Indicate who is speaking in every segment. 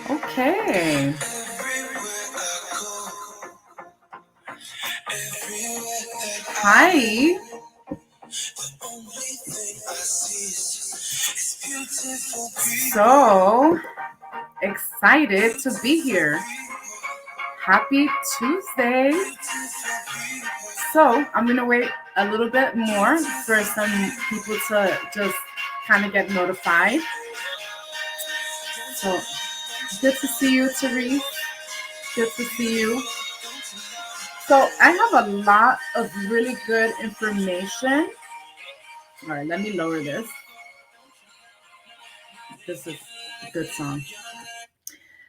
Speaker 1: Okay. Hi. So excited to be here. Happy Tuesday. So I'm going to wait a little bit more for some people to just kind of get notified. So good to see you, Therese. Good to see you. So I have a lot of really good information. All right, let me lower this. This is a good song.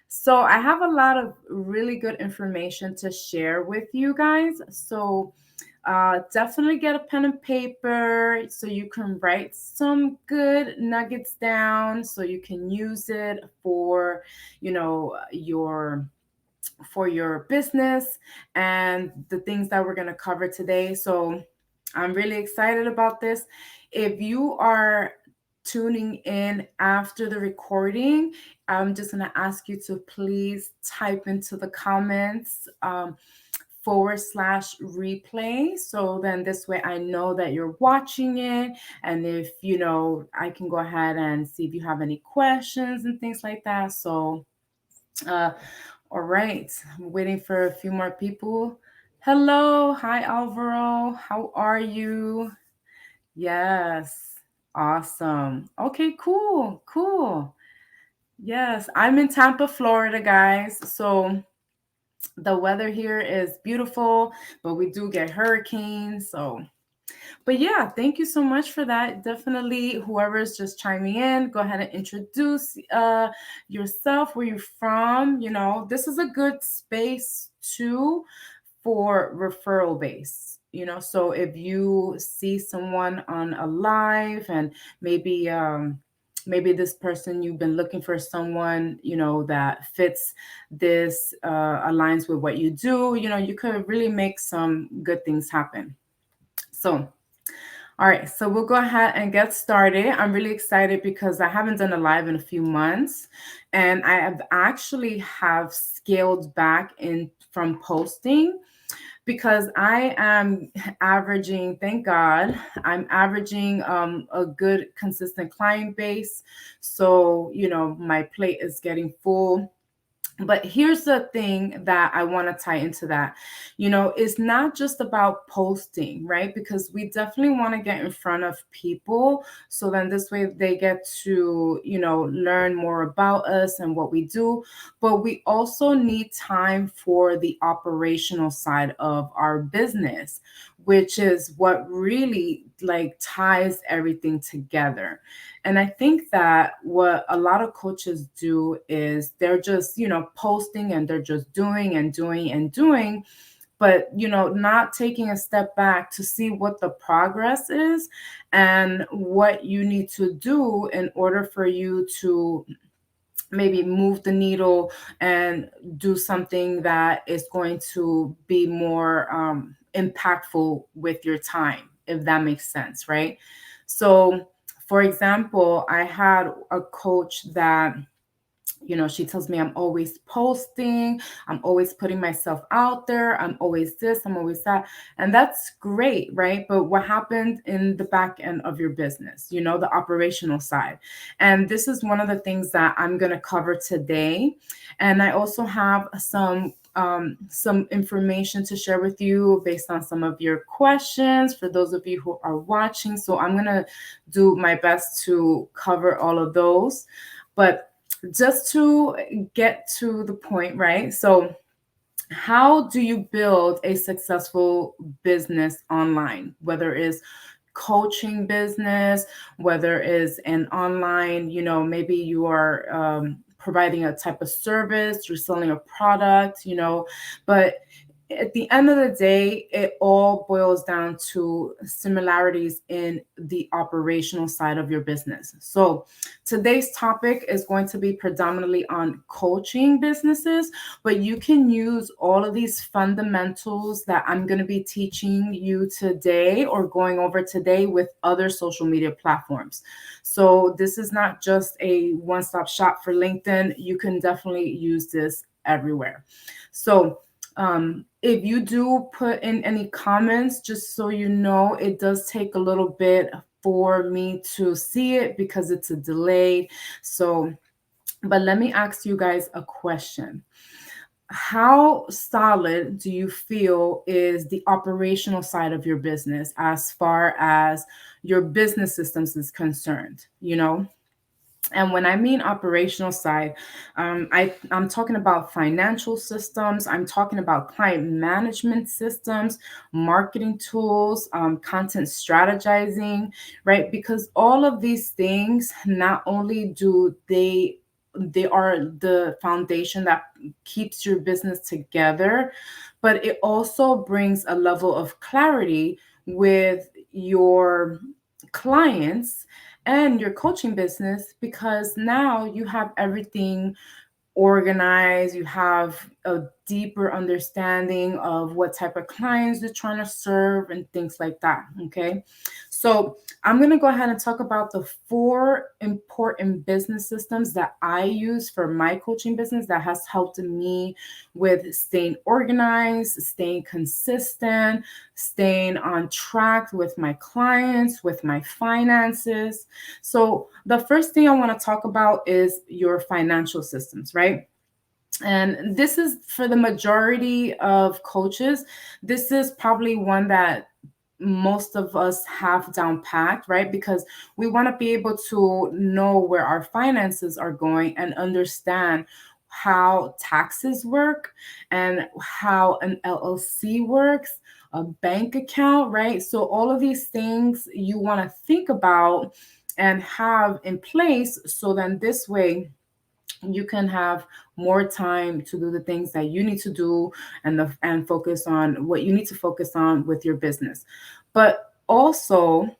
Speaker 1: So I have a lot of really good information to share with you guys. So definitely get a pen and paper so you can write some good nuggets down so you can use it for, your business and the things that we're going to cover today. So I'm really excited about this. If you are tuning in after the recording, I'm just going to ask you to please type into the comments /replay. So then this way I know that you're watching it. And if, I can go ahead and see if you have any questions and things like that. So, all right, I'm waiting for a few more people. Hello, hi Alvaro, how are you? Yes, awesome. Okay, cool. Yes, I'm in Tampa, Florida, guys. So the weather here is beautiful, but we do get hurricanes. So, but yeah, thank you so much for that. Definitely, whoever's just chiming in, go ahead and introduce yourself, where you're from. This is a good space too for referral base. So if you see someone on a live and maybe this person, you've been looking for someone that fits this, aligns with what you do, you could really make some good things happen. So all right, so we'll go ahead and get started. I'm really excited because I haven't done a live in a few months, and I have actually have scaled back in from posting because I am averaging, thank God, I'm averaging a good consistent client base. So, my plate is getting full. But here's the thing that I want to tie into that. It's not just about posting, right? Because we definitely want to get in front of people. So then this way they get to, learn more about us and what we do. But we also need time for the operational side of our business, which is what really like ties everything together. And I think that what a lot of coaches do is they're just, posting and they're just doing and doing and doing, but, not taking a step back to see what the progress is and what you need to do in order for you to maybe move the needle and do something that is going to be more impactful with your time, if that makes sense, right? So, for example, I had a coach that she tells me I'm always posting, I'm always putting myself out there, I'm always this, I'm always that. And that's great, right? But what happened in the back end of your business, the operational side? And this is one of the things that I'm going to cover today. And I also have some information to share with you based on some of your questions for those of you who are watching. So I'm going to do my best to cover all of those. But just to get to the point, right? So, how do you build a successful business online, whether it's coaching business, whether it's an online, maybe you are providing a type of service, you're selling a product, but at the end of the day, it all boils down to similarities in the operational side of your business. So, today's topic is going to be predominantly on coaching businesses, but you can use all of these fundamentals that I'm going to be teaching you today or going over today with other social media platforms. So, this is not just a one stop shop for LinkedIn. You can definitely use this everywhere. So, if you do put in any comments, just so you know, it does take a little bit for me to see it because it's a delay. So, but let me ask you guys a question. How solid do you feel is the operational side of your business as far as your business systems is concerned? And when I mean operational side, I'm talking about financial systems, I'm talking about client management systems, marketing tools, content strategizing, right? Because all of these things, not only do they are the foundation that keeps your business together, but it also brings a level of clarity with your clients and your coaching business, because now you have everything organized, you have a deeper understanding of what type of clients you're trying to serve and things like that. Okay. So I'm going to go ahead and talk about the four important business systems that I use for my coaching business that has helped me with staying organized, staying consistent, staying on track with my clients, with my finances. So the first thing I want to talk about is your financial systems, right? And this is for the majority of coaches. This is probably one that most of us have down packed, right? Because we want to be able to know where our finances are going and understand how taxes work and how an LLC works, a bank account, right? So, all of these things you want to think about and have in place, so then this way you can have more time to do the things that you need to do, and focus on what you need to focus on with your business. But also,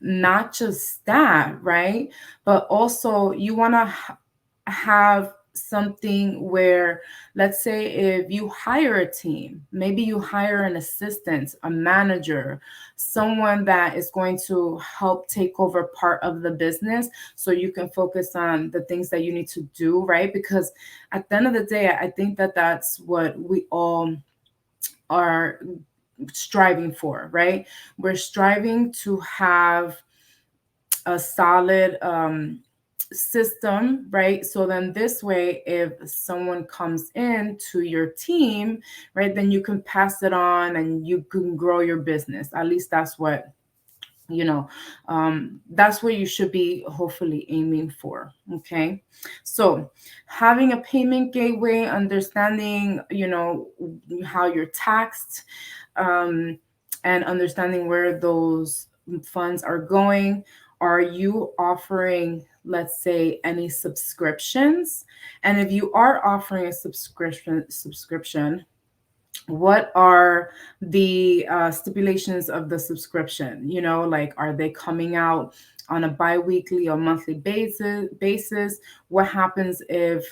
Speaker 1: not just that, right? But also you want to have something where, let's say, if you hire a team, maybe you hire an assistant, a manager, someone that is going to help take over part of the business so you can focus on the things that you need to do, right? Because at the end of the day, I think that that's what we all are striving for, right? We're striving to have a solid system, right? So then this way, if someone comes in to your team, right, then you can pass it on and you can grow your business. At least that's what that's what you should be hopefully aiming for. Okay. So having a payment gateway, understanding how you're taxed, um, and understanding where those funds are going. Are you offering, let's say, any subscriptions? And if you are offering a subscription, what are the stipulations of the subscription? Like, are they coming out on a bi-weekly or monthly basis? What happens if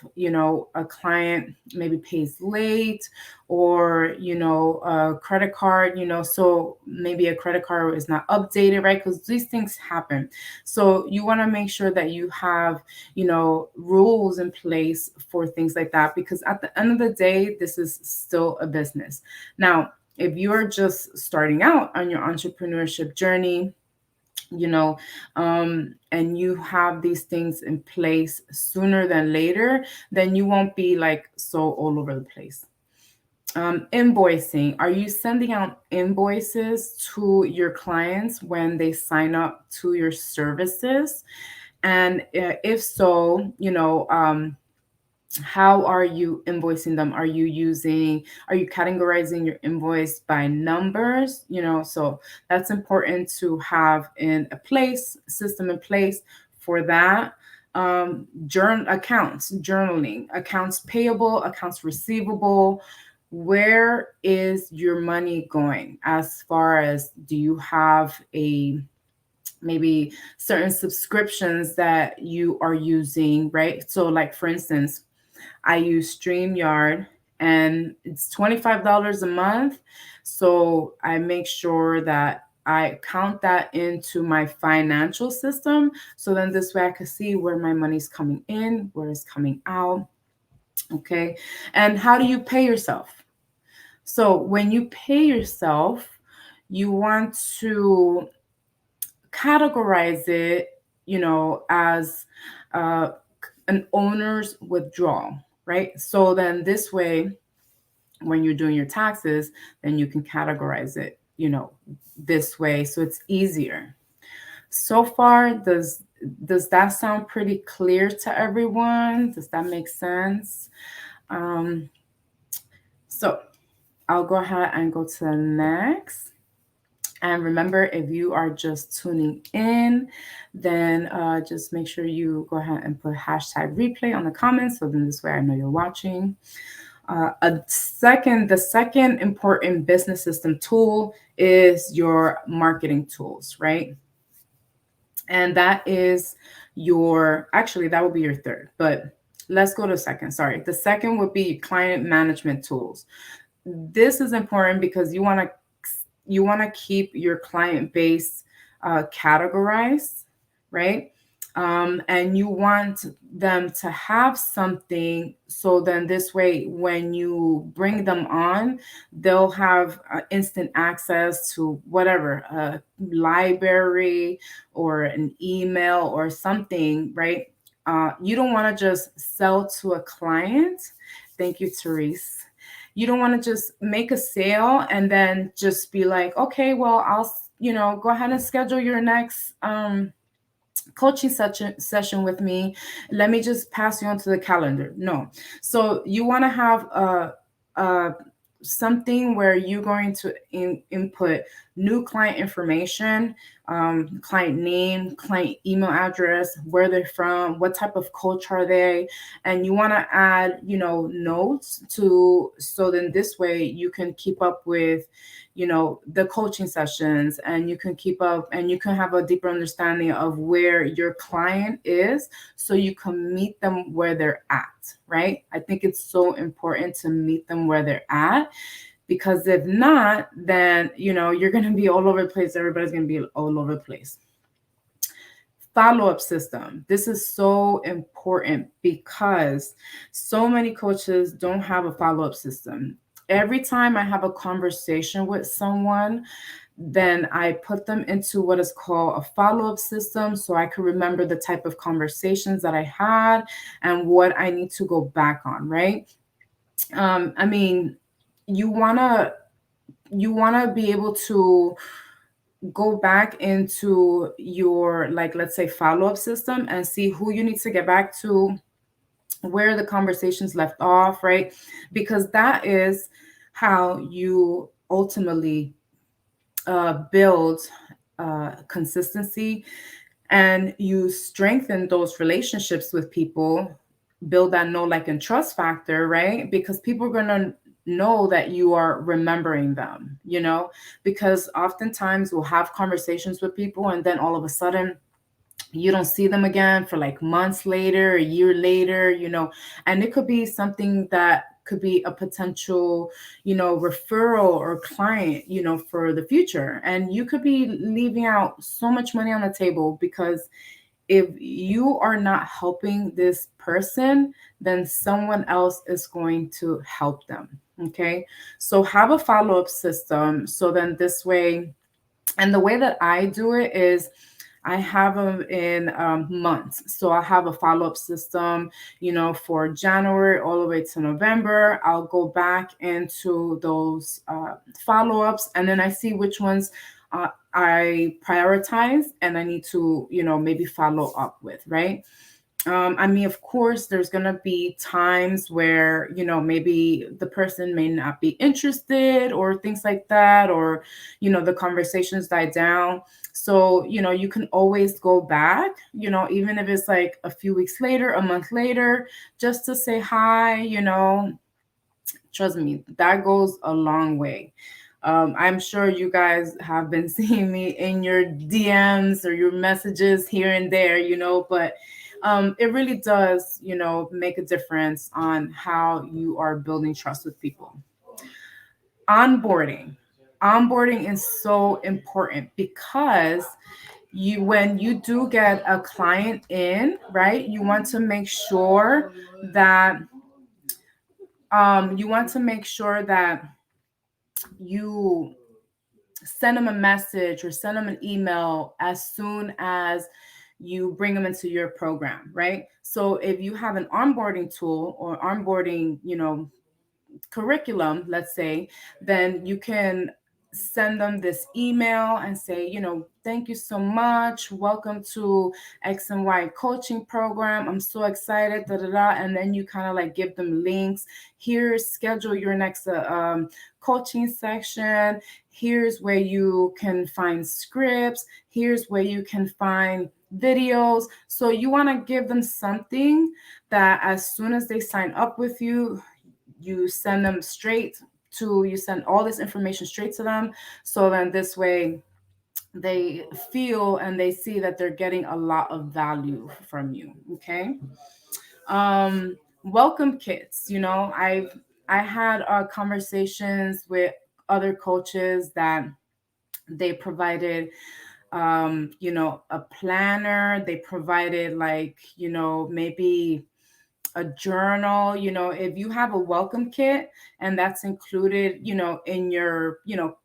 Speaker 1: a client maybe pays late, or a credit card, so maybe a credit card is not updated, right? Because these things happen. So you want to make sure that you have rules in place for things like that, because at the end of the day, this is still a business. Now, if you're just starting out on your entrepreneurship journey, and you have these things in place sooner than later, then you won't be like so all over the place. Invoicing. Are you sending out invoices to your clients when they sign up to your services? And if so, how are you invoicing them? Are you categorizing your invoice by numbers? So that's important to have in a system in place for that. Journaling, accounts payable, accounts receivable, where is your money going? As far as, do you have a maybe certain subscriptions that you are using, right? So like for instance, I use StreamYard and it's $25 a month. So I make sure that I count that into my financial system. So then this way I can see where my money's coming in, where it's coming out. Okay. And how do you pay yourself? So when you pay yourself, you want to categorize it, as uh, an owner's withdrawal, right? So then this way, when you're doing your taxes, then you can categorize it, this way, so it's easier. So far, does that sound pretty clear to everyone? Does that make sense? Um, so I'll go ahead and go to the next. And remember, if you are just tuning in, then just make sure you go ahead and put hashtag replay on the comments. So then this way I know you're watching. The second important business system tool is your marketing tools, right? And that is actually, that would be your third, but let's go to second. Sorry. The second would be client management tools. This is important because you want to keep your client base categorized, right? And you want them to have something, so then this way when you bring them on, they'll have instant access to whatever, a library or an email or something, right? You don't want to just sell to a client. Thank you, Therese. You don't want to just make a sale and then just be like, okay, well, I'll, go ahead and schedule your next coaching session with me. Let me just pass you on to the calendar. No. So you want to have a something where you're going to input new client information, client name, client email address, where they're from, what type of coach are they, and you want to add, notes to, so then this way you can keep up with, the coaching sessions, and you can keep up and you can have a deeper understanding of where your client is, so you can meet them where they're at, right? I think it's so important to meet them where they're at, because if not, then you're going to be all over the place. Everybody's going to be all over the place. Follow-up system. This is so important because so many coaches don't have a follow-up system. Every time I have a conversation with someone, then I put them into what is called a follow-up system, so I can remember the type of conversations that I had and what I need to go back on, right? I mean, you wanna be able to go back into your, like, let's say, follow-up system and see who you need to get back to, where the conversations left off, right? Because that is how you ultimately build consistency, and you strengthen those relationships with people, build that know, like, and trust factor, right? Because people are going to know that you are remembering them, because oftentimes we'll have conversations with people and then all of a sudden you don't see them again for like months later, a year later, and it could be something that could be a potential, referral or client, for the future. And you could be leaving out so much money on the table, because if you are not helping this person, then someone else is going to help them. Okay. So have a follow-up system. So then this way, and the way that I do it is I have them in months. So I have a follow-up system, for January all the way to November. I'll go back into those follow-ups, and then I see which ones I prioritize and I need to, maybe follow up with, right? I mean, of course, there's going to be times where, maybe the person may not be interested or things like that, or, the conversations die down. So, you can always go back, even if it's like a few weeks later, a month later, just to say hi, Trust me, that goes a long way. I'm sure you guys have been seeing me in your DMs or your messages here and there, but it really does, make a difference on how you are building trust with people. Onboarding. Onboarding is so important because when you do get a client in, right, you want to make sure that you send them a message or send them an email as soon as you bring them into your program, right? So if you have an onboarding tool or onboarding, curriculum, let's say, then you can send them this email and say, thank you so much. Welcome to X and Y coaching program. I'm so excited, da da da. And then you kind of like give them links. Here, schedule your next coaching section. Here's where you can find scripts. Here's where you can find videos. So you want to give them something that as soon as they sign up with you, you send you send all this information straight to them. So then this way they feel and they see that they're getting a lot of value from you. Okay. Welcome kits. I had conversations with other coaches that they provided a planner. They provided like, maybe a journal. If you have a welcome kit and that's included, in your,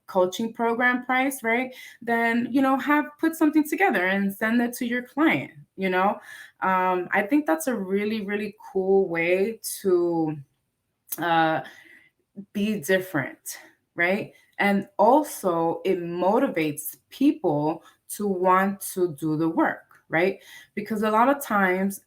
Speaker 1: coaching program price, right? Then, have put something together and send it to your client. I think that's a really, really cool way to uh, be different, right? And also it motivates people to want to do the work, right? Because a lot of times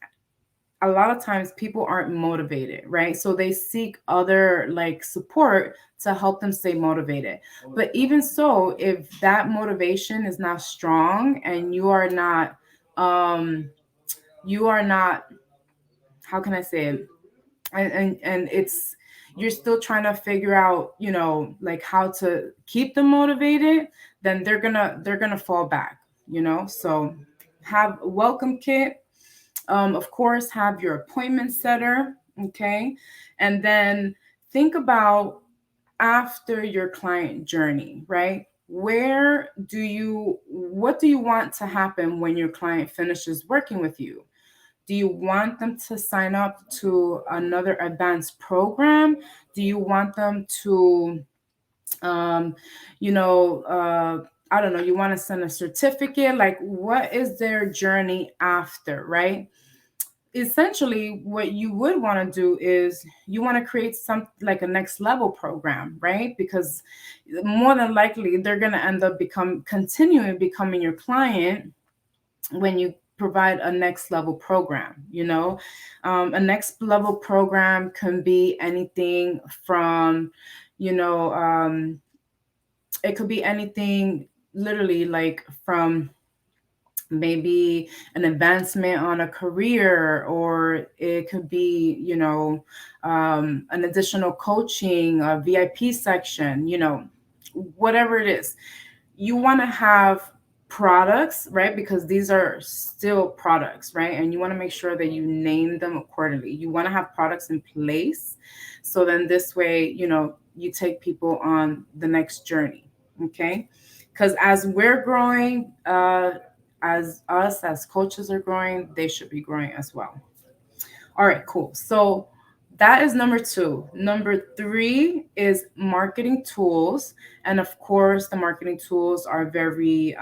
Speaker 1: people aren't motivated, right? So they seek other like support to help them stay motivated. But even so, if that motivation is not strong and you are not, how can I say it? And it's, you're still trying to figure out, like how to keep them motivated, then they're gonna fall back, so have a welcome kit. Of course, have your appointment setter, okay? And then think about after your client journey, right? What do you want to happen when your client finishes working with you? Do you want them to sign up to another advanced program? Do you want them to, um, I don't know, you want to send a certificate? Like, what is their journey after, right? Essentially what you would want to do is you want to create some like a next level program, right? Because more than likely they're going to end up continuing becoming your client when you provide a next level program. A next level program can be anything from, you know it could be anything, literally, like from maybe an advancement on a career, or it could be, an additional coaching, a VIP section, whatever it is. You want to have products, right? Because these are still products, right? And you want to make sure that you name them accordingly. You want to have products in place. So then this way, you take people on the next journey. Okay. Because as we're growing, as us as coaches are growing, they should be growing as well. All right, cool. So that is number two. Number three is marketing tools. And of course, the marketing tools are very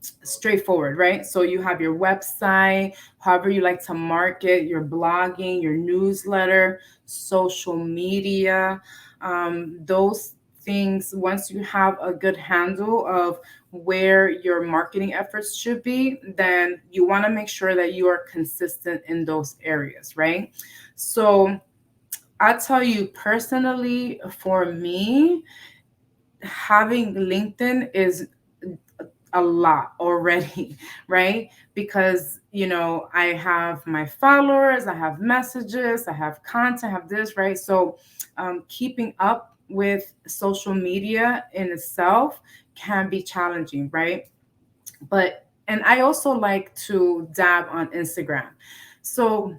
Speaker 1: straightforward, right? So you have your website, however you like to market, your blogging, your newsletter, social media, those things. Once you have a good handle of where your marketing efforts should be, then you want to make sure that you are consistent in those areas, right? So I tell you personally, for me, having LinkedIn is a lot already, right? Because, I have my followers, I have messages, I have content, I have this, right? So keeping up with social media in itself can be challenging, right? And I also like to dab on Instagram. So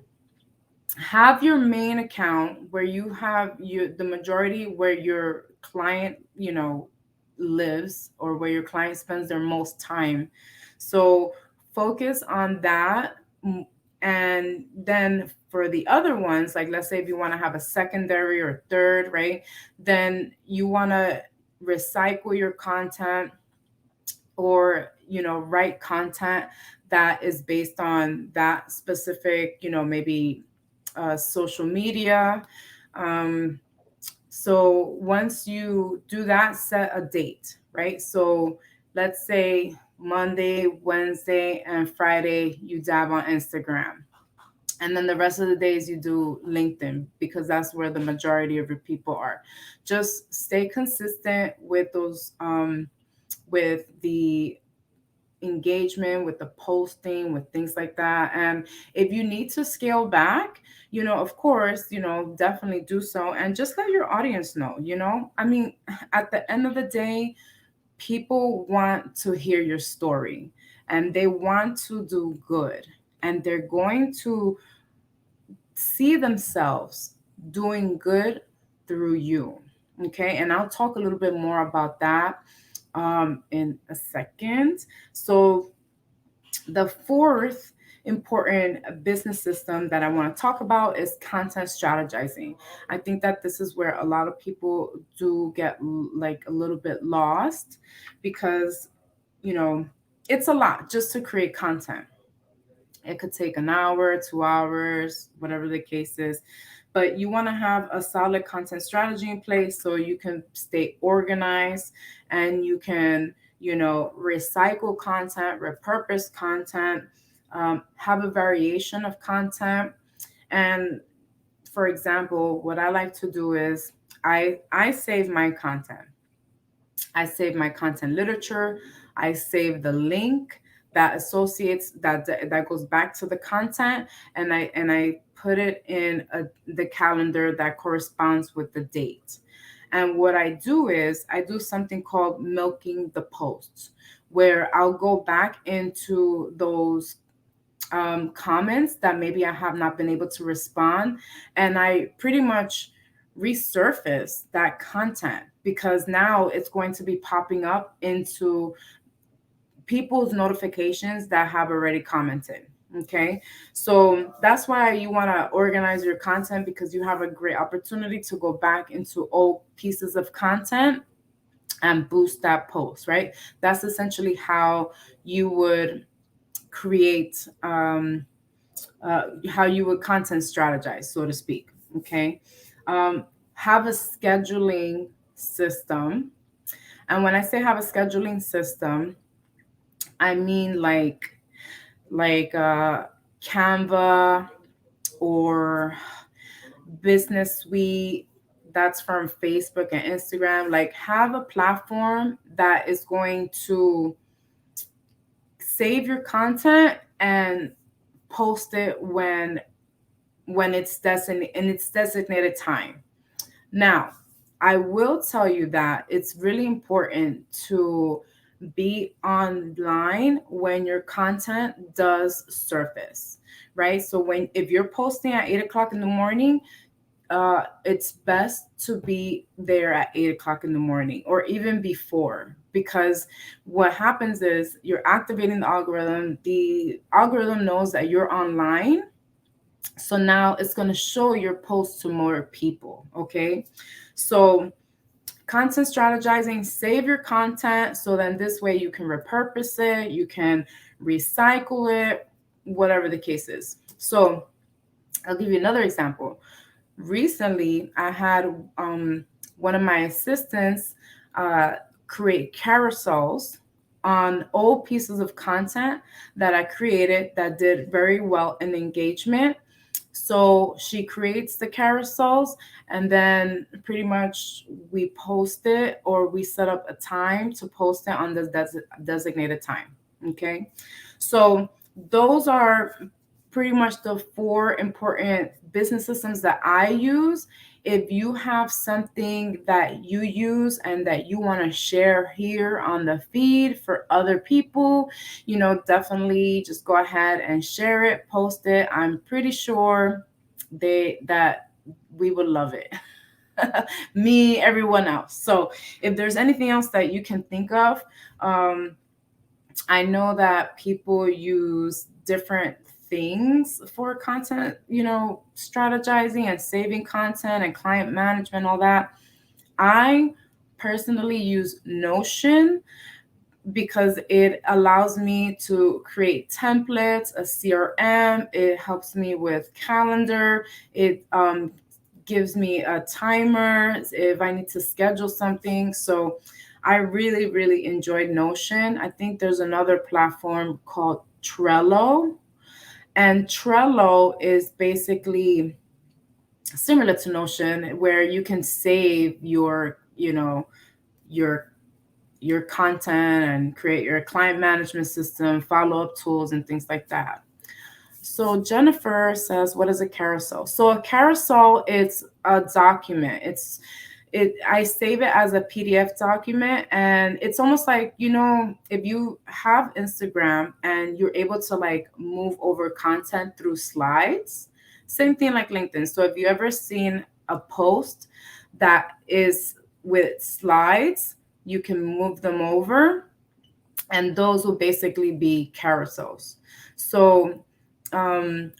Speaker 1: have your main account where you have the majority where your client lives, or where your client spends their most time. So focus on that. And then for the other ones, like let's say if you want to have a secondary or third, right, then you want to recycle your content, or write content that is based on that specific, maybe social media. um, so once you do that, set a date, right? So let's say Monday, Wednesday, and Friday you dab on Instagram, and then the rest of the days you do LinkedIn, because that's where the majority of your people are. Just stay consistent with those, with the engagement, with the posting, with things like that. And if you need to scale back, of course, definitely do so, and just let your audience know. I mean, at the end of the day, people want to hear your story, and they want to do good, and they're going to see themselves doing good through you. Okay, and I'll talk a little bit more about that in a second. So the fourth important business system that I want to talk about is content strategizing. I think that this is where a lot of people do get like a little bit lost, because, you know, it's a lot just to create content. It could take an hour, 2 hours, whatever the case is. But you want to have a solid content strategy in place so you can stay organized, and you can, recycle content, repurpose content, have a variation of content. And for example, what I like to do is I save my content. I save my content literature. I save the link that associates that goes back to the content, and I put it in the calendar that corresponds with the date. And what I do is I do something called milking the posts, where I'll go back into those comments that maybe I have not been able to respond, and I pretty much resurface that content, because now it's going to be popping up into people's notifications that have already commented. Okay, so that's why you want to organize your content, because you have a great opportunity to go back into old pieces of content and boost that post, right? That's essentially how you would create, how you would content strategize, so to speak. Okay, have a scheduling system. And when I say have a scheduling system, I mean like Canva or Business Suite. That's from Facebook and Instagram. Like, have a platform that is going to save your content and post it when it's designated time. Now, I will tell you that it's really important to be online when your content does surface, right? So if you're posting at 8 o'clock in the morning, it's best to be there at 8 o'clock in the morning, or even before, because what happens is you're activating the algorithm. The algorithm knows that you're online, so now it's going to show your post to more people. Okay, so content strategizing, save your content, so then this way you can repurpose it, you can recycle it, whatever the case is. So I'll give you another example. Recently I had one of my assistants create carousels on old pieces of content that I created that did very well in engagement. So she creates the carousels, and then pretty much we post it, or we set up a time to post it on the designated time. Okay. So those are pretty much the four important business systems that I use. If you have something that you use and that you want to share here on the feed for other people, definitely just go ahead and share it, post it. I'm pretty sure that we would love it. Me, everyone else. So if there's anything else that you can think of, um, I know that people use different things for content, strategizing and saving content and client management, all that. I personally use Notion because it allows me to create templates, a CRM. It helps me with calendar. It gives me a timer if I need to schedule something. So I really, really enjoyed Notion. I think there's another platform called Trello. And Trello is basically similar to Notion, where you can save your your content and create your client management system, follow-up tools, and things like that. So Jennifer says, "What is a carousel?" So a carousel is a document. I save it as a PDF document, and it's almost like, if you have Instagram and you're able to like move over content through slides, same thing like LinkedIn. So if you ever seen a post that is with slides, you can move them over, and those will basically be carousels. So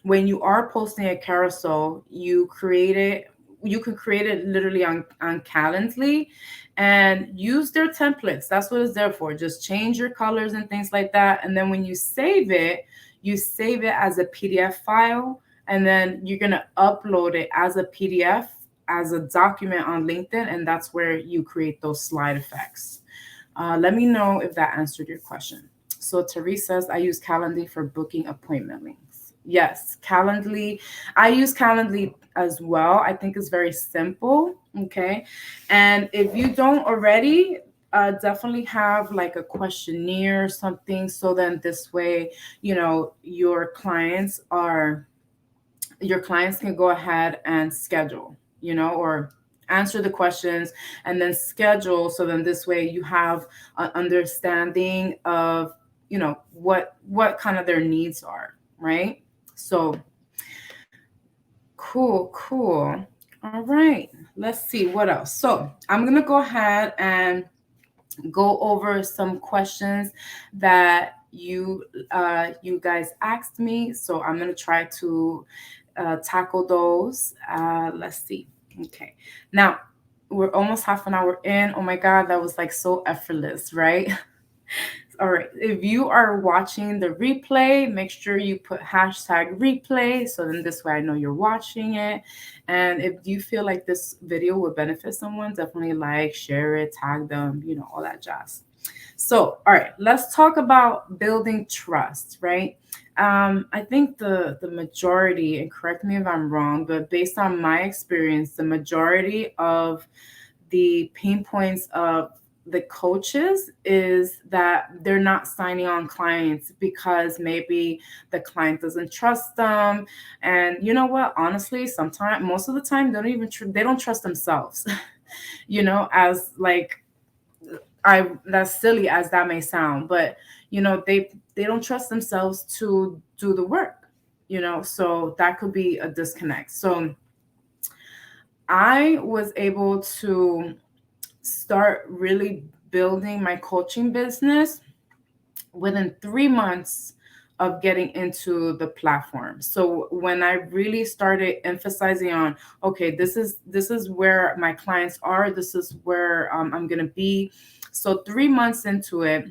Speaker 1: when you are posting a carousel, you can create it literally on Calendly and use their templates. That's what it's there for. Just change your colors and things like that. And then when you save it as a PDF file, and then you're going to upload it as a PDF, as a document on LinkedIn, and that's where you create those slide effects. Let me know if that answered your question. So Therese says, I use Calendly for booking appointment links. Yes, Calendly. I use Calendly as well. I think it's very simple. Okay. And if you don't already, definitely have like a questionnaire or something. So then this way, your clients can go ahead and schedule, or answer the questions and then schedule. So then this way you have an understanding of, what kind of their needs are, right? So cool. All right. Let's see what else. So I'm gonna go ahead and go over some questions that you guys asked me. So I'm gonna try to tackle those. Let's see. Okay. Now we're almost half an hour in. Oh my God, that was like so effortless, right? All right. If you are watching the replay, make sure you put hashtag replay. So then this way I know you're watching it. And if you feel like this video would benefit someone, definitely like, share it, tag them, all that jazz. So, all right, let's talk about building trust, right? I think the majority, and correct me if I'm wrong, but based on my experience, the majority of the pain points of the coaches is that they're not signing on clients because maybe the client doesn't trust them. And you know what, honestly, sometimes, most of the time, they don't trust themselves. As like, I that's silly as that may sound, but they don't trust themselves to do the work, so that could be a disconnect. So I was able to start really building my coaching business within 3 months of getting into the platform. So when I really started emphasizing on, okay, this is where my clients are, this is where I'm gonna be. So 3 months into it,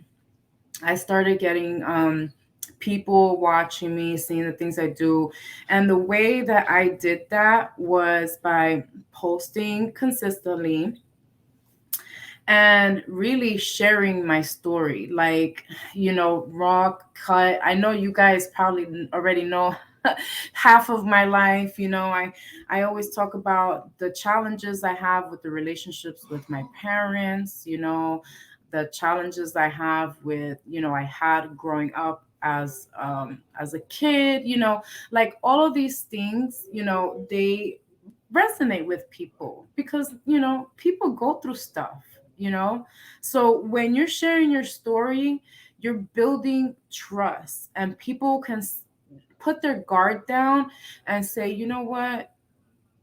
Speaker 1: I started getting people watching me, seeing the things I do. And the way that I did that was by posting consistently and really sharing my story, like, raw cut. I know you guys probably already know half of my life. I always talk about the challenges I have with the relationships with my parents, the challenges I have with, I had growing up as a kid, like all of these things, they resonate with people because, people go through stuff, you know. So when you're sharing your story, you're building trust, and people can put their guard down and say, you know what,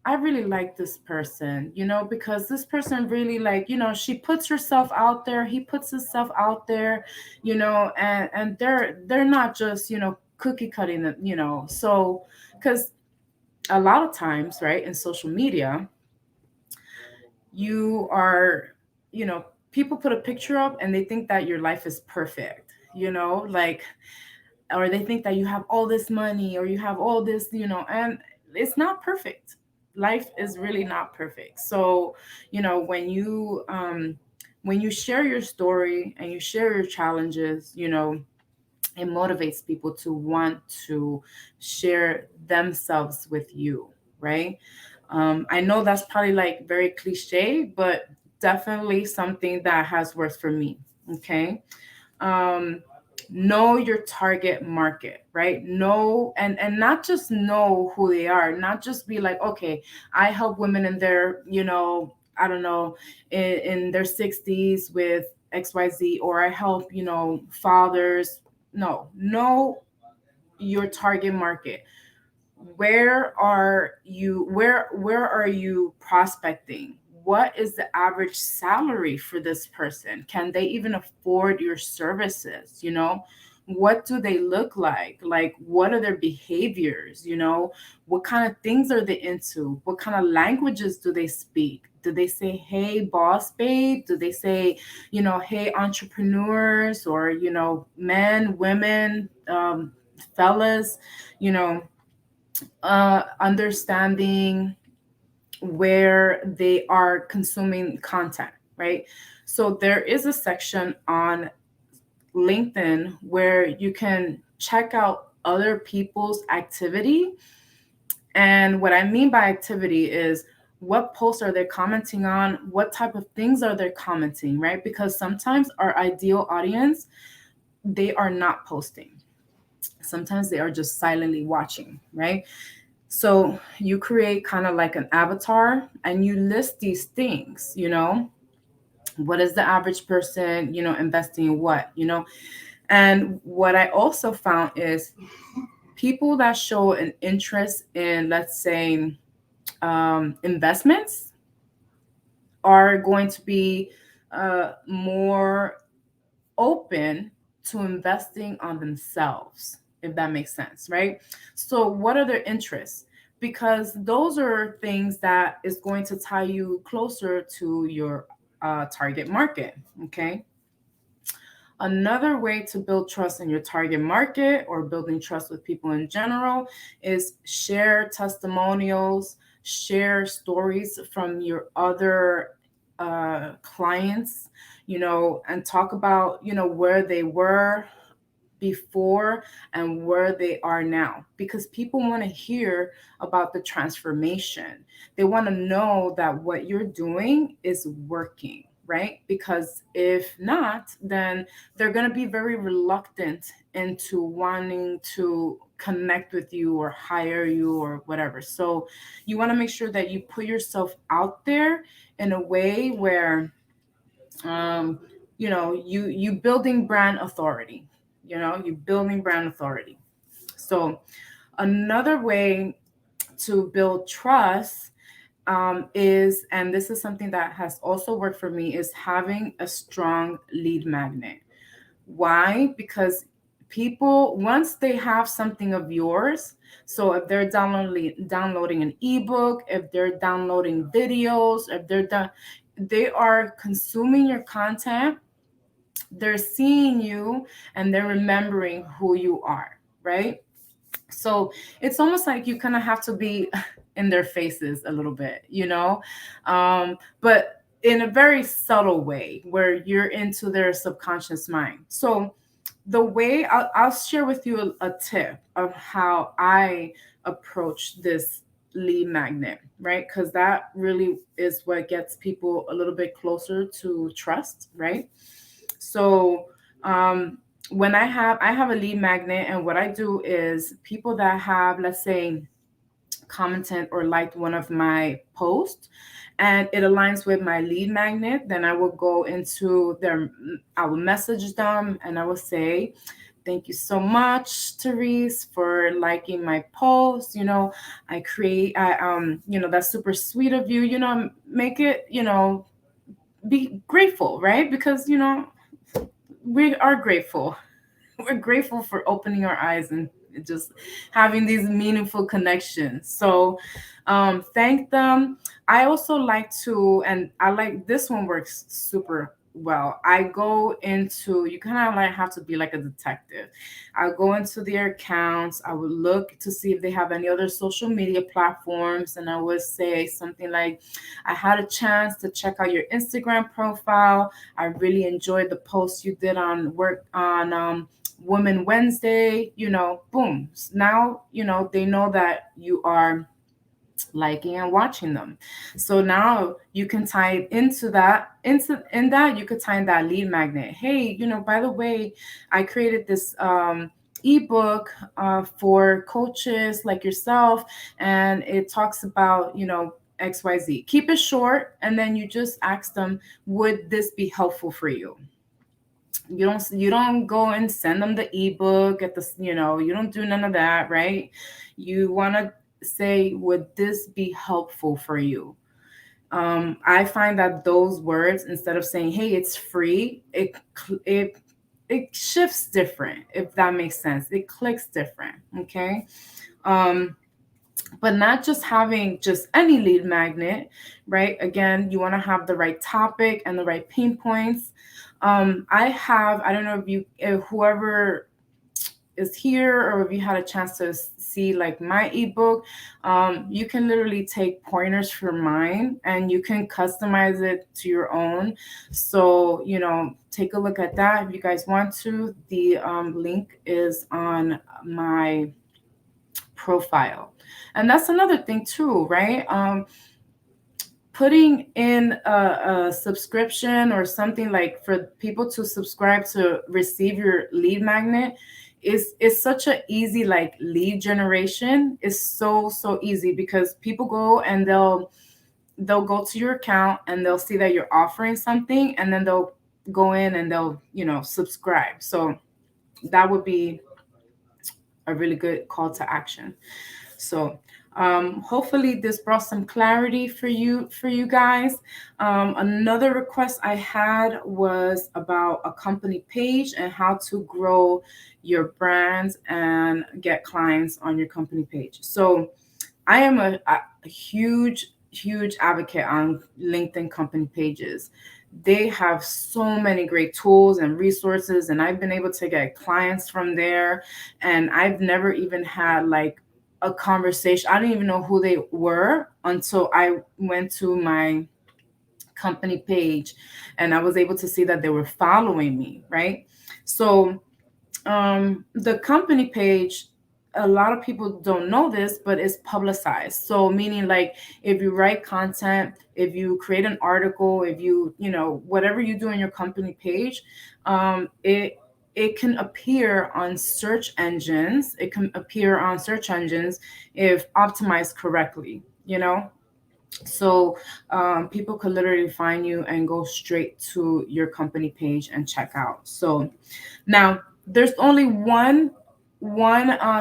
Speaker 1: I really like this person, because this person really, like, she puts herself out there, he puts himself out there, and they're not just, cookie cutting it, so because a lot of times, right, in social media, you are, you know, people put a picture up and they think that your life is perfect, like, or they think that you have all this money or you have all this, and it's not perfect. Life is really not perfect. So, when you share your story and you share your challenges, it motivates people to want to share themselves with you, right? I know that's probably like very cliche, but definitely something that has worked for me. Okay. Um, know your target market, right? Know, and not just know who they are, not just be like, okay, I help women in their, I don't know, in their 60s with XYZ, or I help, fathers. No, know your target market. Where are you prospecting? What is the average salary for this person? Can they even afford your services? What do they look like, what are their behaviors? What kind of things are they into? What kind of languages do they speak? Do they say, hey boss babe? Do they say, hey entrepreneurs? Or, men, women, fellas, you know understanding where they are consuming content, right? So there is a section on LinkedIn where you can check out other people's activity. And what I mean by activity is, what posts are they commenting on? What type of things are they commenting, right? Because sometimes our ideal audience, they are not posting. Sometimes they are just silently watching, right? So you create kind of like an avatar and you list these things, what is the average person, investing in what, and what I also found is people that show an interest in, let's say, investments are going to be more open to investing on themselves, if that makes sense, right? So, what are their interests? Because those are things that is going to tie you closer to your target market. Okay. Another way to build trust in your target market, or building trust with people in general, is share testimonials, share stories from your other clients, and talk about, where they were before and where they are now, because people want to hear about the transformation. They want to know that what you're doing is working, right? Because if not, then they're going to be very reluctant into wanting to connect with you or hire you or whatever. So you want to make sure that you put yourself out there in a way where um, you building brand authority. You building brand authority. So another way to build trust is, and this is something that has also worked for me, is having a strong lead magnet. Why? Because people, once they have something of yours, so if they're downloading an ebook, if they're downloading videos, if they are consuming your content, they're seeing you and they're remembering who you are, right? So it's almost like you kind of have to be in their faces a little bit, but in a very subtle way where you're into their subconscious mind. So the way I'll share with you a tip of how I approach this lead magnet, right? Because that really is what gets people a little bit closer to trust, right? So um, when I have a lead magnet, and what I do is people that have, let's say, commented or liked one of my posts and it aligns with my lead magnet, then I will go into their, I will message them and I will say, thank you so much, Therese, for liking my post. That's super sweet of you. Make it, be grateful, right? Because, we are grateful. We're grateful for opening our eyes and just having these meaningful connections. So thank them. I also like to, and I like this one works super well. I go into, you kind of like have to be like a detective. I'll go into their accounts. I would look to see if they have any other social media platforms. And I would say something like, I had a chance to check out your Instagram profile. I really enjoyed the post you did on work on Women Wednesday, boom. Now, they know that you are liking and watching them. So now you can tie it into that, in that you could tie in that lead magnet. Hey, by the way, I created this ebook for coaches like yourself, and it talks about, XYZ. Keep it short, and then you just ask them, would this be helpful for you? You don't go and send them the ebook at the, you don't do none of that, right? You want to say, would this be helpful for you? I find that those words, instead of saying, hey, it's free, it shifts different, if that makes sense. It clicks different. Okay. um but not just having just any lead magnet, right? Again, you want to have the right topic and the right pain points. I don't know if whoever is here, or if you had a chance to see like my ebook, you can literally take pointers from mine and you can customize it to your own. So, take a look at that if you guys want to. The link is on my profile. And that's another thing too, right? Putting in a subscription or something like for people to subscribe to receive your lead magnet is such a easy, like, lead generation is so easy, because people go and they'll go to your account and they'll see that you're offering something, and then they'll go in and they'll subscribe. So that would be a really good call to action. So hopefully this brought some clarity for you guys. Another request I had was about a company page and how to grow your brands and get clients on your company page. So I am a huge advocate on LinkedIn company pages. They have so many great tools and resources, and I've been able to get clients from there. And I've never even had like a conversation. I didn't even know who they were until I went to my company page and I was able to see that they were following me, right? So the company page, a lot of people don't know this, but it's publicized. So meaning, like, if you write content, if you create an article, if whatever you do on your company page, it can appear on search engines. It can appear on search engines if optimized correctly. So people could literally find you and go straight to your company page and check out. So now there's only one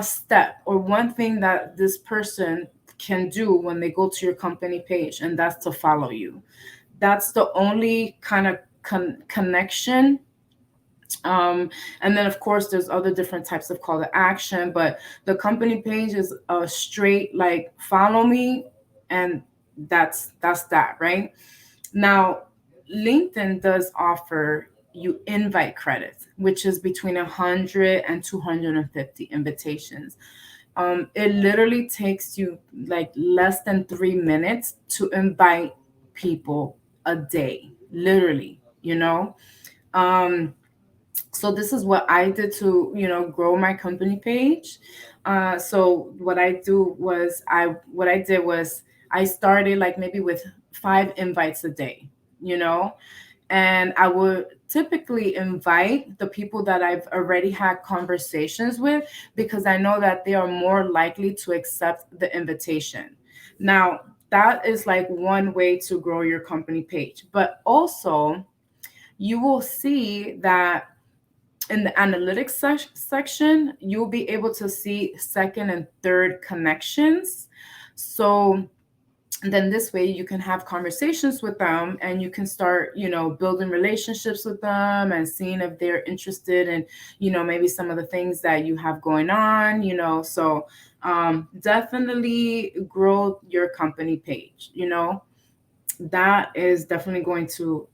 Speaker 1: step or one thing that this person can do when they go to your company page, and that's to follow you. That's the only kind of connection. And then of course there's other different types of call to action, but the company page is a straight like follow me, and that's that, right? Now, LinkedIn does offer you invite credits, which is between 100 and 250 invitations. It literally takes you like less than 3 minutes to invite people a day, literally. Um, So this is what I did to, grow my company page. So what I did was I started like maybe with 5 invites a day, you know, and I would typically invite the people that I've already had conversations with, because I know that they are more likely to accept the invitation. Now, that is like one way to grow your company page, but also you will see that in the analytics section, you'll be able to see second and third connections. So then this way you can have conversations with them, and you can start, building relationships with them and seeing if they're interested in, maybe some of the things that you have going on, so definitely grow your company page. That is definitely going to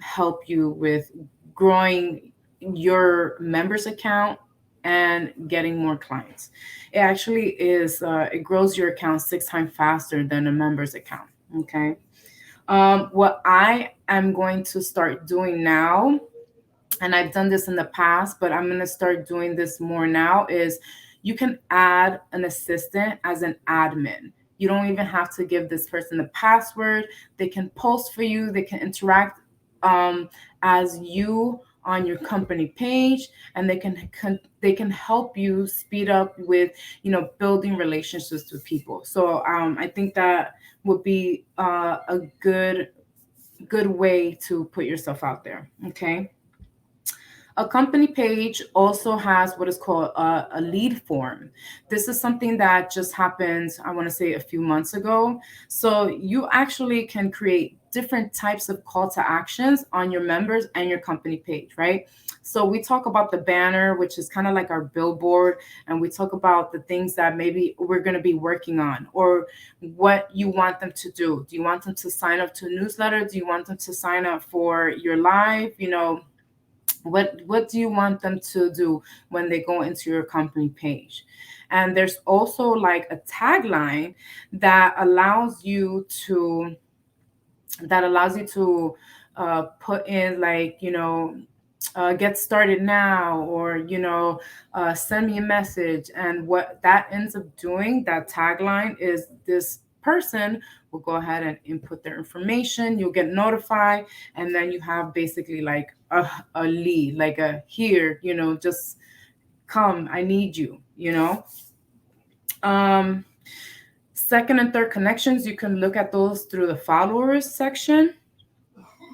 Speaker 1: help you with growing your members account and getting more clients. It actually it grows your account 6 times faster than a members account. Okay. What I am going to start doing now, and I've done this in the past, but I'm going to start doing this more now, is you can add an assistant as an admin. You don't even have to give this person the password. They can post for you, they can interact as you on your company page, and they can help you speed up with, building relationships with people. So I think that would be a good way to put yourself out there. Okay. A company page also has what is called a lead form. This is something that just happened, I want to say, a few months ago. So you actually can create different types of call to actions on your members and your company page, right? So we talk about the banner, which is kind of like our billboard, and we talk about the things that maybe we're going to be working on, or what you want them to do. Do you want them to sign up to a newsletter? Do you want them to sign up for your live? What do you want them to do when they go into your company page? And there's also like a tagline that allows you to put in, like, get started now, or send me a message. And what that ends up doing, that tagline, is this person will go ahead and input their information, you'll get notified, and then you have basically like a lead, like a here, just come, I need you, um second and third connections, you can look at those through the followers section.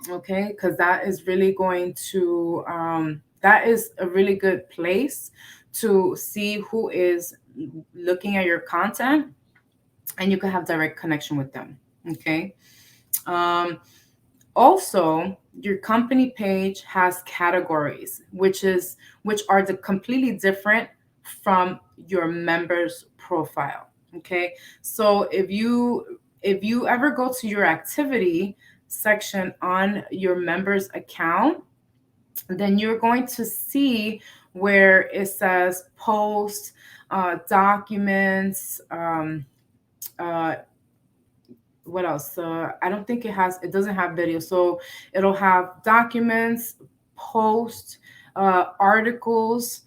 Speaker 1: Okay, because that is really going to that is a really good place to see who is looking at your content, and you can have direct connection with them. Okay. um, Also, your company page has categories, which are completely different from your members profile. Okay. So if you ever go to your activity section on your members account, then you're going to see where it says post, documents, uh, what else? I don't think it doesn't have video. So it'll have documents, post, articles,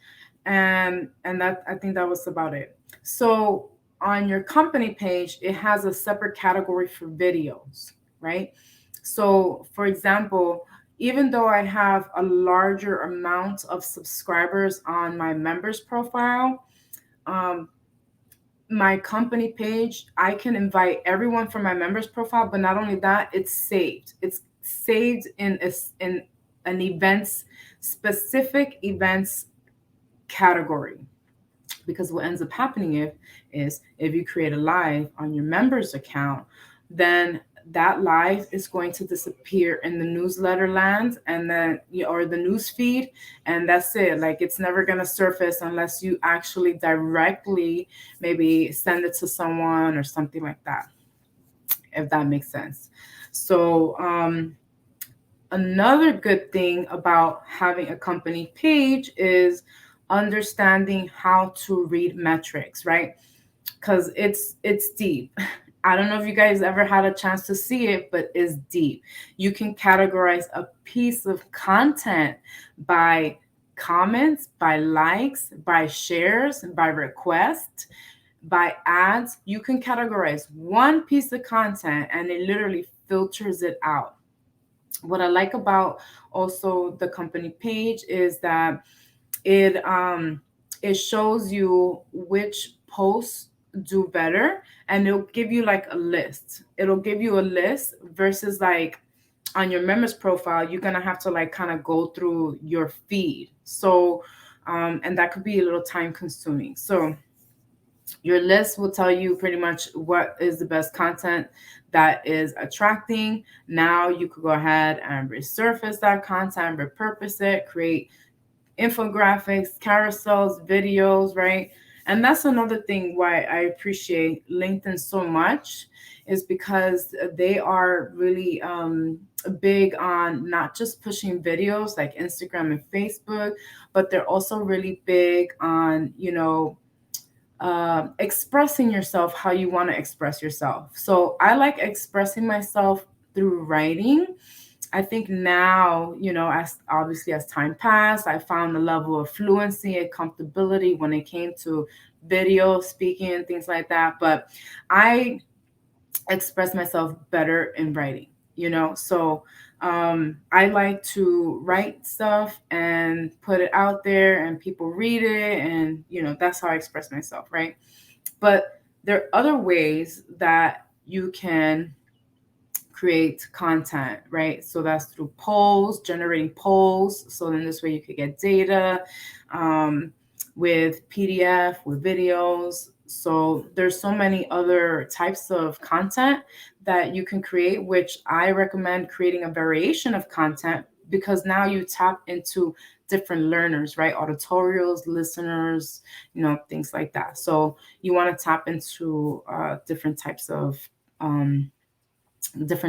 Speaker 1: and that, I think that was about it. So on your company page, it has a separate category for videos, right? So for example, even though I have a larger amount of subscribers on my members profile, um, my company page, I can invite everyone from my members profile, but not only that, it's saved. It's saved in an events, specific events category. Because what ends up happening is if you create a live on your members account, then that live is going to disappear in the newsletter land, and then or the news feed, and that's it. Like, it's never going to surface unless you actually directly maybe send it to someone or something like that, if that makes sense. So another good thing about having a company page is understanding how to read metrics, right? Because it's deep. I don't know if you guys ever had a chance to see it, but it's deep. You can categorize a piece of content by comments, by likes, by shares, by request, by ads. You can categorize one piece of content and it literally filters it out. What I like about also the company page is that it shows you which posts do better, and it'll give you like a list. It'll give you a list versus like on your members profile, you're gonna have to like kind of go through your feed. So and that could be a little time consuming. So your list will tell you pretty much what is the best content that is attracting. Now you could go ahead and resurface that content, repurpose it, create infographics, carousels, videos, right? And that's another thing why I appreciate LinkedIn so much, is because they are really big on not just pushing videos like Instagram and Facebook, but they're also really big on, expressing yourself how you want to express yourself. So I like expressing myself through writing. I think now, as obviously as time passed, I found a level of fluency and comfortability when it came to video speaking and things like that. But I express myself better in writing, So I like to write stuff and put it out there and people read it. And, that's how I express myself, right? But there are other ways that you can create content, right? So that's through polls, generating polls. So then this way you could get data um, with PDF, with videos. So there's so many other types of content that you can create, which I recommend creating a variation of content, because now you tap into different learners, right? Auditorials, listeners, things like that. So you want to tap into um, different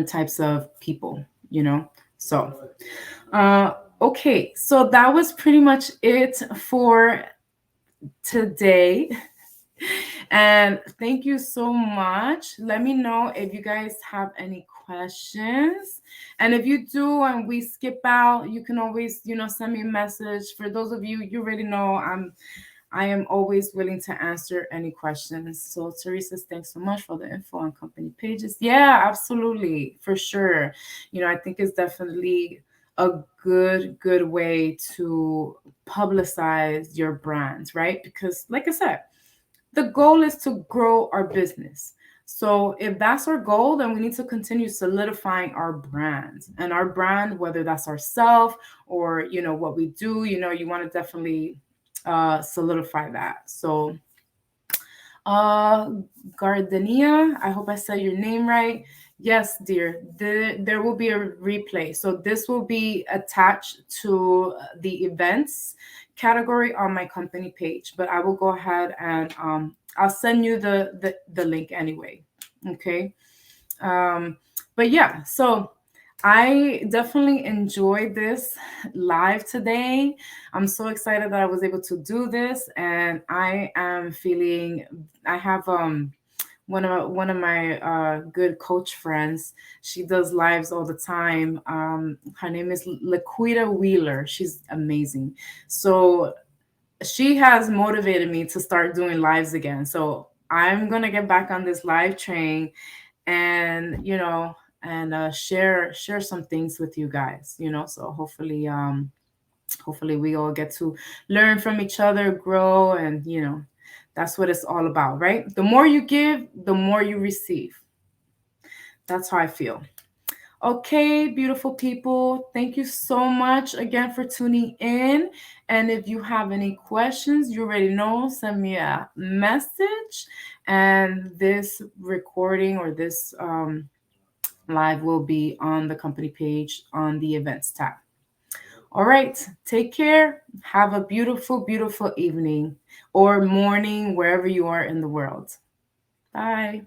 Speaker 1: types of people. So, uh, okay, so that was pretty much it for today. And thank you so much. Let me know if you guys have any questions. And if you do and we skip out, you can always, send me a message. For those of you, you already know I am always willing to answer any questions. So Teresa, thanks so much for the info on company pages. Yeah, absolutely, for sure. I think it's definitely a good way to publicize your brand, right? Because like I said, the goal is to grow our business. So if that's our goal, then we need to continue solidifying our brand, and our brand, whether that's ourself or, what we do, you want to definitely solidify that. So uh Gardenia, I hope I said your name right. Yes, dear. There will be a replay. So this will be attached to the events category on my company page, but I will go ahead and I'll send you the link anyway. Okay. But yeah, so I definitely enjoyed this live today. I'm so excited that I was able to do this, and I am feeling I have one of my good coach friends. She does lives all the time. Her name is Laquita Wheeler. She's amazing. So she has motivated me to start doing lives again. So I'm gonna get back on this live train, and share some things with you guys. So hopefully we all get to learn from each other, grow, and that's what it's all about, right? The more you give, the more you receive. That's how I feel. Okay, beautiful people. Thank you so much again for tuning in. And if you have any questions, you already know, send me a message. And this recording or this live will be on the company page on the events tab. All right, take care. Have a beautiful, beautiful evening or morning, wherever you are in the world. Bye.